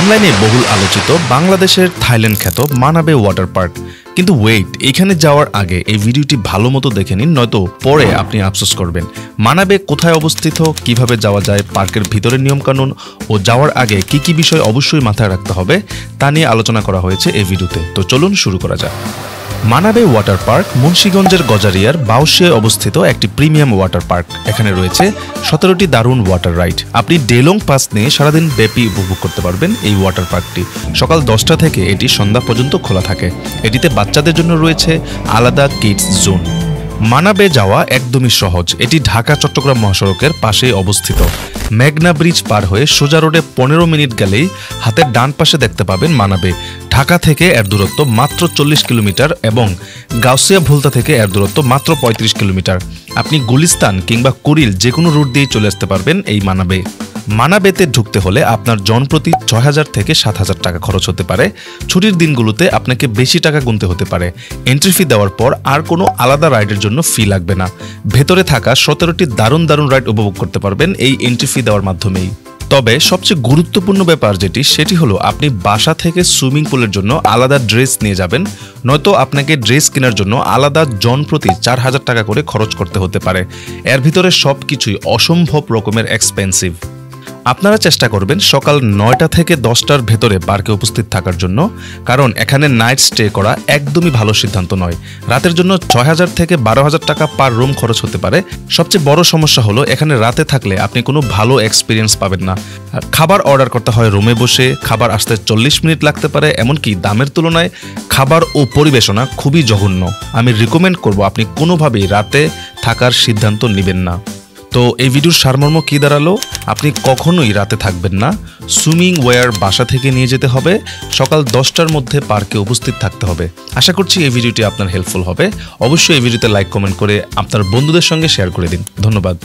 অনলাইনে বহুল আলোচিত বাংলাদেশের থাইল্যান্ড খ্যাত মানাবে ওয়াটার পার্ক। কিন্তু ওয়েট, এখানে যাওয়ার আগে এই ভিডিওটি ভালো মতো দেখে নিন, নয়তো পরে আপনি আফসোস করবেন। মানাবে কোথায় অবস্থিত, কিভাবে যাওয়া যায়, পার্কের ভিতরের নিয়মকানুন ও যাওয়ার আগে কি কি বিষয় অবশ্যই মাথায় রাখতে হবে তা নিয়ে আলোচনা করা হয়েছে এই ভিডিওতে। তো চলুন শুরু করা যাক। মানাবে ওয়াটার পার্ক মুন্সিগঞ্জের গজারিয়ার বাউশিয়ায় অবস্থিত একটি প্রিমিয়াম ওয়াটার পার্ক। এখানে রয়েছে 17টি দারুণ ওয়াটার রাইড। আপনি ডেলং পাস নিয়ে সারাদিন ব্যাপী উপভোগ করতে পারবেন এই ওয়াটার পার্কটি। সকাল 10টা থেকে এটি সন্ধ্যা পর্যন্ত খোলা থাকে। এটিতে বাচ্চাদের জন্য রয়েছে আলাদা কিডস জোন। মানাবে যাওয়া একদমই সহজ। এটি ঢাকা চট্টগ্রাম মহাসড়কের পাশেই অবস্থিত। মেঘনা ব্রিজ পার হয়ে সোজা রোডে 15 মিনিট গেলেই হাতের ডান পাশে দেখতে পাবেন মানাবে। ঢাকা থেকে এর দূরত্ব মাত্র 40 কিলোমিটার এবং গাউসিয়া ভুলতা থেকে এর দূরত্ব মাত্র 35 কিলোমিটার। আপনি গুলিস্তান কিংবা কুড়িল যে কোনো রুট দিয়ে চলে আসতে পারবেন এই মানাবে। মানাবেতে ঢুকতে হলে আপনার জনপ্রতি 6000 থেকে 7000 টাকা খরচ হতে পারে। ছুটির দিনগুলোতে আপনাকে বেশি টাকা গুনতে হতে পারে। এন্ট্রি ফি দেওয়ার পর আর কোনো আলাদা রাইডের জন্য ফি লাগবে না। ভেতরে থাকা 17টি দারুণ দারুণ রাইড উপভোগ করতে পারবেন এই এন্ট্রি ফি দেওয়ার মাধ্যমেই। তবে সবচেয়ে গুরুত্বপূর্ণ ব্যাপার সেটি হলো আপনি বাসা থেকে সুইমিং পুলের জন্য আলাদা ড্রেস নিয়ে যাবেন, নয়তো আপনাকে ড্রেস কেনার জন্য আলাদা জনপ্রতি 4000 টাকা করে খরচ করতে হতে পারে। এর ভিতরে সব কিছুই অসম্ভব রকমের এক্সপেন্সিভ। আপনারা চেষ্টা করবেন সকাল 9টা থেকে 10টার ভেতরে পার্কে উপস্থিত থাকার জন্য, কারণ এখানে নাইট স্টে করা একদমই ভালো সিদ্ধান্ত নয়। রাতের জন্য 6000 থেকে 12000 টাকা পার রুম খরচ হতে পারে। সবচেয়ে বড় সমস্যা হলো এখানে রাতে থাকলে আপনি কোনো ভালো এক্সপিরিয়েন্স পাবেন না। খাবার অর্ডার করতে হয় রুমে বসে, খাবার আসতে 40 মিনিট লাগতে পারে, এমনকি দামের তুলনায় খাবার ও পরিবেশনা খুবই জঘন্য। আমি রিকমেন্ড করব আপনি কোনোভাবেই রাতে থাকার সিদ্ধান্ত নেবেন না। তো এই ভিডিওর সারমর্ম কী দাঁড়ালো? আপনি কখনোই রাতে থাকবেন না। সুইমিং ওয়্যার বাসা থেকে নিয়ে যেতে হবে। সকাল 10টার মধ্যে পার্কে উপস্থিত থাকতে হবে। আশা করছি এই ভিডিওটি আপনার হেল্পফুল হবে। অবশ্যই এই ভিডিওতে লাইক কমেন্ট করে আপনার বন্ধুদের সঙ্গে শেয়ার করে দিন। ধন্যবাদ।